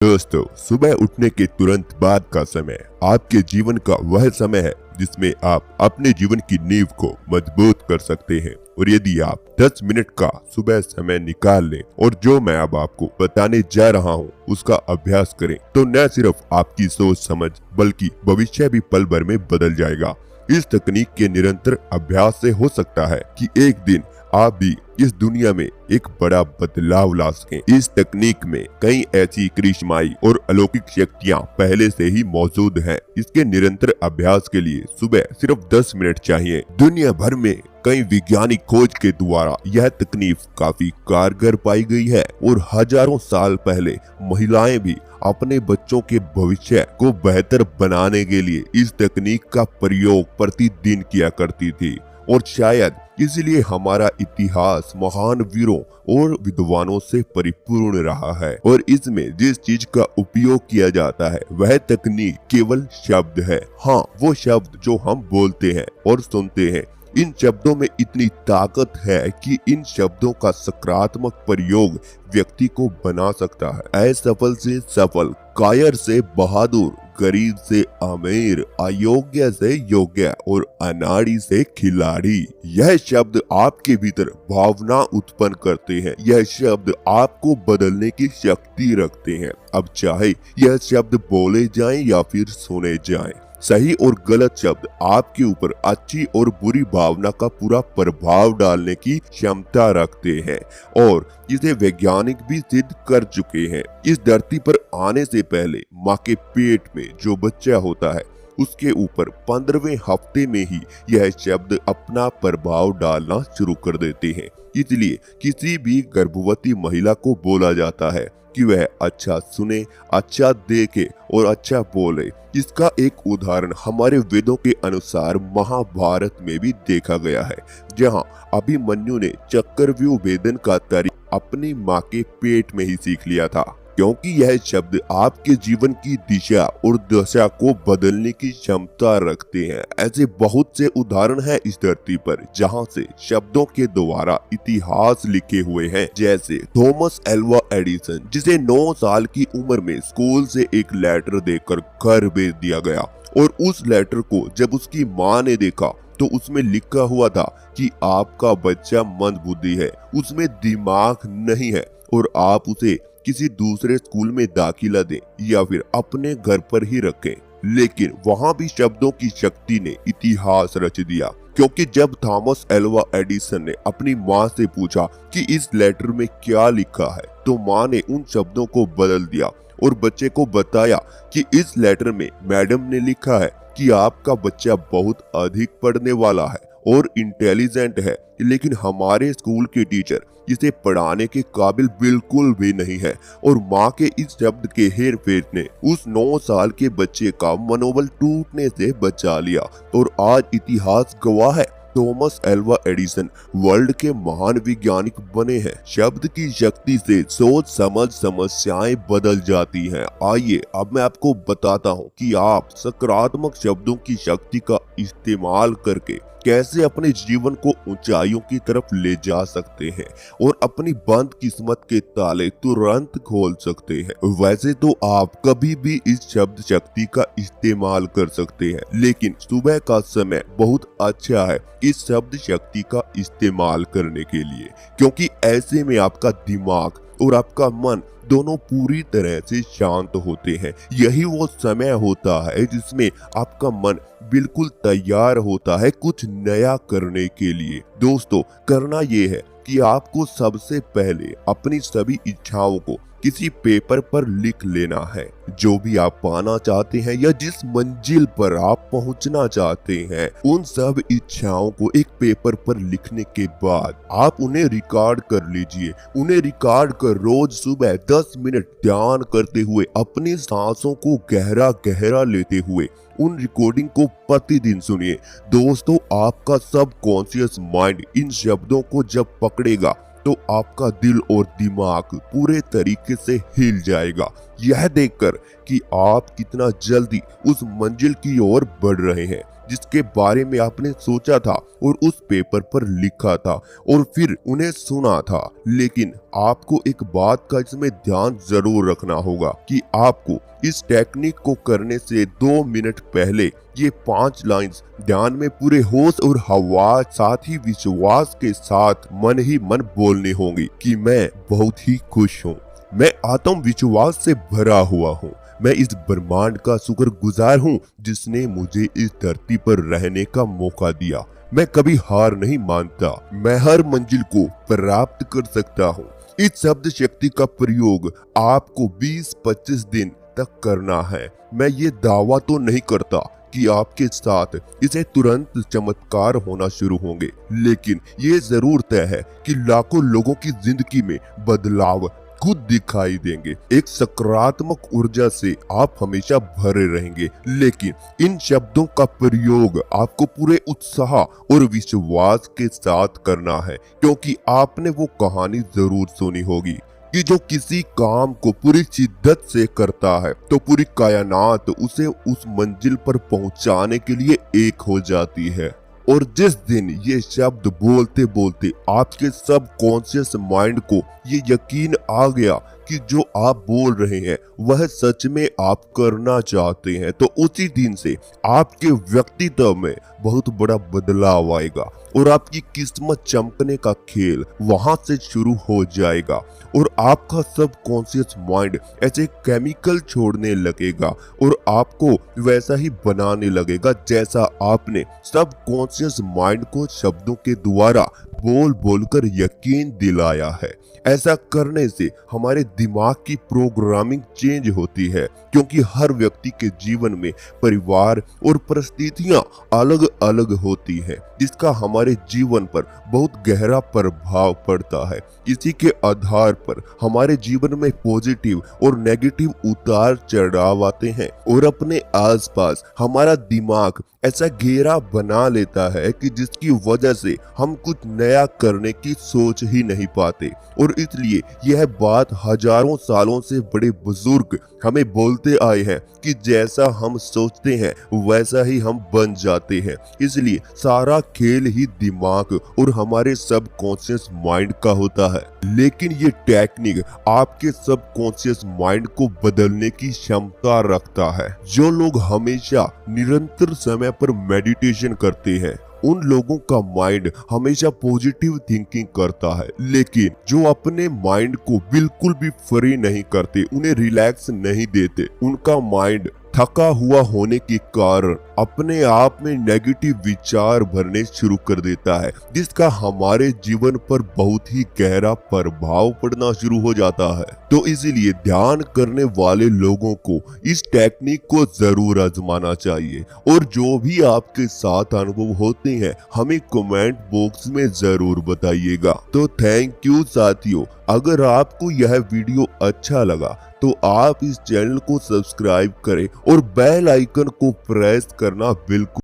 दोस्तों, सुबह उठने के तुरंत बाद का समय आपके जीवन का वह समय है जिसमें आप अपने जीवन की नींव को मजबूत कर सकते हैं। और यदि आप 10 मिनट का सुबह समय निकाल लें और जो मैं अब आपको बताने जा रहा हूं उसका अभ्यास करें, तो न सिर्फ आपकी सोच समझ बल्कि भविष्य भी पल भर में बदल जाएगा। इस तकनीक के निरंतर अभ्यास से हो सकता है कि एक दिन आप भी इस दुनिया में एक बड़ा बदलाव ला सकें। इस तकनीक में कई ऐसी करिश्माई और अलौकिक शक्तियां पहले से ही मौजूद हैं। इसके निरंतर अभ्यास के लिए सुबह सिर्फ 10 मिनट चाहिए। दुनिया भर में कई वैज्ञानिक खोज के द्वारा यह तकनीक काफी कारगर पाई गई है और हजारों साल पहले महिलाएं भी अपने बच्चों के भविष्य को बेहतर बनाने के लिए इस तकनीक का प्रयोग प्रतिदिन किया करती थी। और शायद इसलिए हमारा इतिहास महान वीरों और विद्वानों से परिपूर्ण रहा है। और इसमें जिस चीज का उपयोग किया जाता है वह तकनीक केवल शब्द है। हाँ, वो शब्द जो हम बोलते हैं और सुनते हैं। इन शब्दों में इतनी ताकत है कि इन शब्दों का सकारात्मक प्रयोग व्यक्ति को बना सकता है। असफल से सफल, कायर से बहादुर, गरीब से अमीर, अयोग्य से योग्य और अनाड़ी से खिलाड़ी। यह शब्द आपके भीतर भावना उत्पन्न करते हैं। यह शब्द आपको बदलने की शक्ति रखते हैं। अब चाहे यह शब्द बोले जाएं या फिर सुने जाएं, सही और गलत शब्द आपके ऊपर अच्छी और बुरी भावना का पूरा प्रभाव डालने की क्षमता रखते हैं और इसे वैज्ञानिक भी सिद्ध कर चुके हैं। इस धरती पर आने से पहले माँ के पेट में जो बच्चा होता है उसके ऊपर 15वें हफ्ते में ही यह शब्द अपना प्रभाव डालना शुरू कर देते हैं। इसलिए किसी भी गर्भवती महिला को बोला जाता है कि वह अच्छा सुने, अच्छा देखे और अच्छा बोले। इसका एक उदाहरण हमारे वेदों के अनुसार महाभारत में भी देखा गया है, जहां अभिमन्यु ने चक्रव्यूह भेदन का तरीका अपनी माँ के पेट में ही सीख लिया था, क्योंकि यह शब्द आपके जीवन की दिशा और दशा को बदलने की क्षमता रखते हैं। ऐसे बहुत से उदाहरण हैं इस धरती पर जहां से शब्दों के द्वारा इतिहास लिखे हुए हैं। जैसे थॉमस एल्वा एडिसन, जिसे 9 साल की उम्र में स्कूल से एक लेटर देकर घर भेज दिया गया और उस लेटर को जब उसकी माँ ने देखा तो उसमें लिखा हुआ था कि आपका बच्चा मंदबुद्धि है, उसमें दिमाग नहीं है और आप उसे किसी दूसरे स्कूल में दाखिला दें या फिर अपने घर पर ही रखें। लेकिन वहां भी शब्दों की शक्ति ने इतिहास रच दिया, क्योंकि जब थॉमस एल्वा एडिसन ने अपनी माँ से पूछा कि इस लेटर में क्या लिखा है, तो माँ ने उन शब्दों को बदल दिया और बच्चे को बताया कि इस लेटर में मैडम ने लिखा है कि आपका बच्चा बहुत अधिक पढ़ने वाला है और इंटेलिजेंट है, लेकिन हमारे स्कूल के टीचर इसे पढ़ाने के काबिल बिल्कुल भी नहीं है। और माँ के इस शब्द के हेर फेर ने उस 9 साल के बच्चे का मनोबल टूटने से बचा लिया। और आज इतिहास गवाह है, थॉमस एल्वा एडिसन वर्ल्ड के महान वैज्ञानिक बने हैं। शब्द की शक्ति से सोच समझ समस्याएं बदल जाती हैं। आइए अब मैं आपको बताता हूं कि आप सकारात्मक शब्दों की शक्ति का इस्तेमाल करके कैसे अपने जीवन को ऊंचाइयों की तरफ ले जा सकते हैं और अपनी बंद किस्मत के ताले तुरंत खोल सकते हैं। वैसे तो आप कभी भी इस शब्द शक्ति का इस्तेमाल कर सकते हैं, लेकिन सुबह का समय बहुत अच्छा है इस शब्द शक्ति का इस्तेमाल करने के लिए, क्योंकि ऐसे में आपका दिमाग और आपका मन दोनों पूरी तरह से शांत होते हैं। यही वो समय होता है जिसमें आपका मन बिल्कुल तैयार होता है कुछ नया करने के लिए। दोस्तों, करना ये है कि आपको सबसे पहले अपनी सभी इच्छाओं को किसी पेपर पर लिख लेना है। जो भी आप पाना चाहते हैं या जिस मंजिल पर आप पहुंचना चाहते हैं, उन सब इच्छाओं को एक पेपर पर लिखने के बाद आप उन्हें रिकॉर्ड कर लीजिए। उन्हें रिकॉर्ड कर रोज सुबह 10 मिनट ध्यान करते हुए अपनी सांसों को गहरा गहरा लेते हुए उन रिकॉर्डिंग को प्रतिदिन सुनिए। दोस्तों, आपका सबकॉन्शियस माइंड इन शब्दों को जब पकड़ेगा तो आपका दिल और दिमाग पूरे तरीके से हिल जाएगा, यह देखकर कि आप कितना जल्दी उस मंजिल की ओर बढ़ रहे हैं। जिसके बारे में आपने सोचा था और उस पेपर पर लिखा था और फिर उन्हें सुना था। लेकिन आपको एक बात का इसमें ध्यान जरूर रखना होगा कि आपको इस टेक्निक को करने से 2 मिनट पहले ये 5 लाइंस ध्यान में पूरे होश और हवास साथ ही विश्वास के साथ मन ही मन बोलने होंगी कि मैं बहुत ही खुश हूँ, मैं आत्मविश्वास से भरा हुआ हूँ, मैं इस ब्रह्मांड का शुक्रगुजार हूँ जिसने मुझे इस धरती पर रहने का मौका दिया। मैं कभी हार नहीं मानता, मैं हर मंजिल को प्राप्त कर सकता हूँ। इस शब्द शक्ति का प्रयोग आपको 20-25 दिन तक करना है। मैं ये दावा तो नहीं करता कि आपके साथ इसे तुरंत चमत्कार होना शुरू होंगे, लेकिन ये जरूर तय है कि लाखों लोगों की जिंदगी में बदलाव खुद दिखाई देंगे। एक सकारात्मक ऊर्जा से आप हमेशा भरे रहेंगे। लेकिन इन शब्दों का प्रयोग आपको पूरे उत्साह और विश्वास के साथ करना है, क्योंकि आपने वो कहानी जरूर सुनी होगी कि जो किसी काम को पूरी शिद्दत से करता है तो पूरी कायनात उसे उस मंजिल पर पहुंचाने के लिए एक हो जाती है। और जिस दिन ये शब्द बोलते बोलते आपके सब कॉन्शियस माइंड को ये यकीन आ गया कि जो आप बोल रहे हैं वह सच में आप करना चाहते हैं, तो उसी दिन से आपके व्यक्तित्व में बहुत बड़ा बदलाव आएगा और आपकी किस्मत चमकने का खेल वहां से शुरू हो जाएगा और आपका सब कॉन्शियस माइंड ऐसे केमिकल छोड़ने लगेगा और आपको वैसा ही बनाने लगेगा जैसा आपने सब कॉन्शियस माइंड को शब्दों के द्वारा बोल बोलकर यकीन दिलाया है। ऐसा करने से हमारे दिमाग की प्रोग्रामिंग चेंज होती है, क्योंकि हर व्यक्ति के जीवन में परिवार और परिस्थितियां अलग अलग होती हैं, जिसका हमारे जीवन पर बहुत गहरा प्रभाव पड़ता है। इसी के आधार पर हमारे जीवन में पॉजिटिव और नेगेटिव उतार चढ़ाव आते हैं और अपने आसपास हमारा दिमाग ऐसा घेरा बना लेता है कि जिसकी वजह से हम कुछ नया करने की सोच ही नहीं पाते। और इसलिए यह बात हजारों सालों से बड़े बुजुर्ग हमें बोलते आए हैं कि जैसा हम सोचते हैं वैसा ही हम बन जाते हैं। इसलिए सारा खेल ही दिमाग और हमारे सब कॉन्शियस माइंड का होता है। लेकिन ये टेक्निक आपके सब कॉन्शियस माइंड को बदलने की क्षमता रखता है। जो लोग हमेशा निरंतर समय पर मेडिटेशन करते हैं उन लोगों का माइंड हमेशा पॉजिटिव थिंकिंग करता है, लेकिन जो अपने माइंड को बिल्कुल भी फ्री नहीं करते, उन्हें रिलैक्स नहीं देते, उनका माइंड थका हुआ होने के कारण अपने आप में नेगेटिव विचार भरने शुरू कर देता है, जिसका हमारे जीवन पर बहुत ही गहरा प्रभाव पड़ना शुरू हो जाता है। तो इसीलिए ध्यान करने वाले लोगों को इस टेक्निक को जरूर आजमाना चाहिए और जो भी आपके साथ अनुभव होते हैं हमें कमेंट बॉक्स में जरूर बताइएगा। तो थैंक यू साथियों। अगर आपको यह वीडियो अच्छा लगा तो आप इस चैनल को सब्सक्राइब करें और बेल आइकन को प्रेस करना बिल्कुल